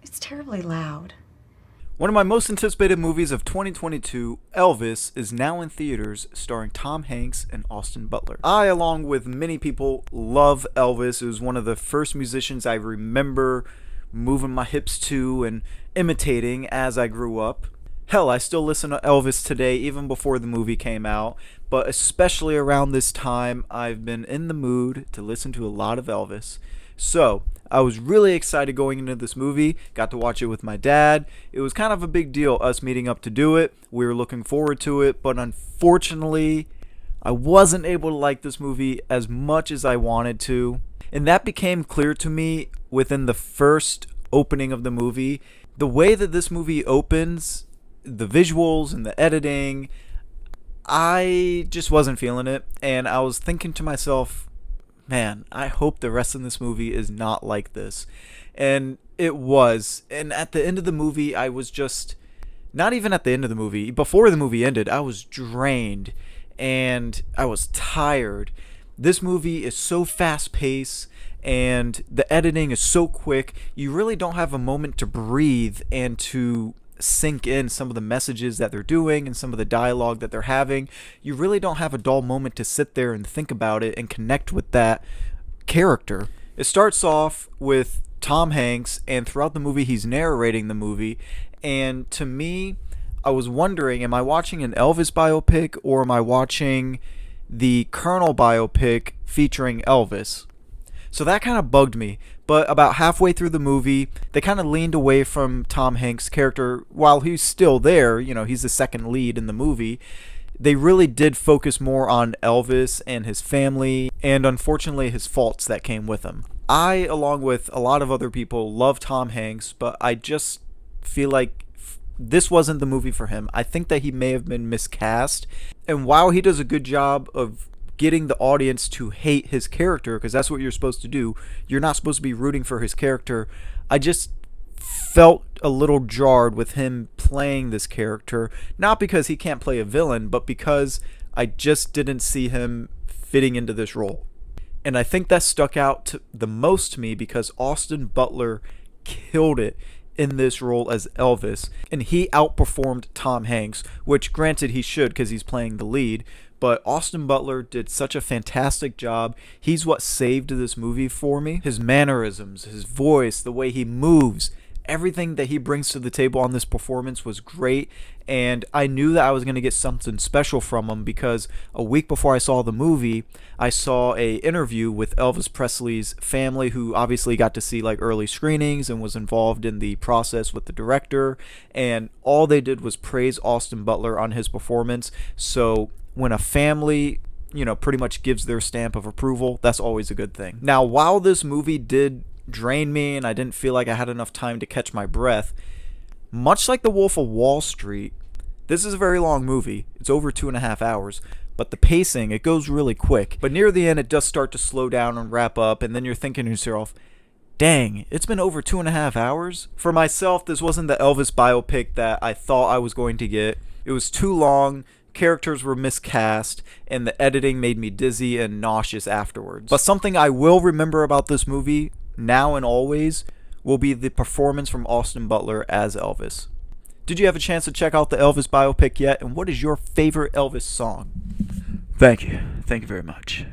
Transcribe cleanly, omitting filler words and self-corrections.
It's terribly loud. One of my most anticipated movies of 2022, Elvis, is now in theaters, starring Tom Hanks and Austin Butler. I, along with many people, love Elvis. It was one of the first musicians I remember moving my hips to and imitating as I grew up. Hell, I still listen to Elvis today, even before the movie came out, but especially around this time, I've been in the mood to listen to a lot of Elvis. So, I was really excited going into this movie, got to watch it with my dad. It was kind of a big deal, us meeting up to do it. We were looking forward to it, but unfortunately, I wasn't able to like this movie as much as I wanted to. And that became clear to me within the first opening of the movie. The way that this movie opens, the visuals and the editing, I just wasn't feeling it. And I was thinking to myself, man, I hope the rest of this movie is not like this. And it was. And at the end of the movie, I was just, not even at the end of the movie, before the movie ended, I was drained and I was tired. This movie is so fast paced and the editing is so quick. You really don't have a moment to breathe and to sink in some of the messages that they're doing and some of the dialogue that they're having. You really don't have a dull moment to sit there and think about it and connect with that character. It starts off with Tom Hanks, and throughout the movie he's narrating the movie, and to me, I was wondering, am I watching an Elvis biopic or am I watching the Colonel biopic featuring Elvis? So that kind of bugged me. But about halfway through the movie, they kind of leaned away from Tom Hanks' character. While he's still there, he's the second lead in the movie, they really did focus more on Elvis and his family, and unfortunately his faults that came with him. I, along with a lot of other people, love Tom Hanks, but I just feel like this wasn't the movie for him. I think that he may have been miscast. And while he does a good job of getting the audience to hate his character, because that's what you're supposed to do, you're not supposed to be rooting for his character, I just felt a little jarred with him playing this character, not because he can't play a villain, but because I just didn't see him fitting into this role. And I think that stuck out the most to me because Austin Butler killed it in this role as Elvis, and he outperformed Tom Hanks, which granted he should because he's playing the lead, but Austin Butler did such a fantastic job. He's what saved this movie for me. His mannerisms, his voice, the way he moves, everything that he brings to the table on this performance was great, and I knew that I was going to get something special from him because a week before I saw the movie, I saw a interview with Elvis Presley's family, who obviously got to see like early screenings and was involved in the process with the director, and all they did was praise Austin Butler on his performance. So when a family pretty much gives their stamp of approval, that's always a good thing. Now, while this movie did drain me and I didn't feel like I had enough time to catch my breath, much like The Wolf of Wall Street, this is a very long movie. It's over 2.5 hours, but the pacing, it goes really quick. But near the end, it does start to slow down and wrap up, and then you're thinking to yourself, dang, it's been over 2.5 hours? For myself, this wasn't the Elvis biopic that I thought I was going to get. It was too long, characters were miscast, and the editing made me dizzy and nauseous afterwards. But something I will remember about this movie, now and always, will be the performance from Austin Butler as Elvis. Did you have a chance to check out the Elvis biopic yet? And what is your favorite Elvis song? Thank you. Thank you very much.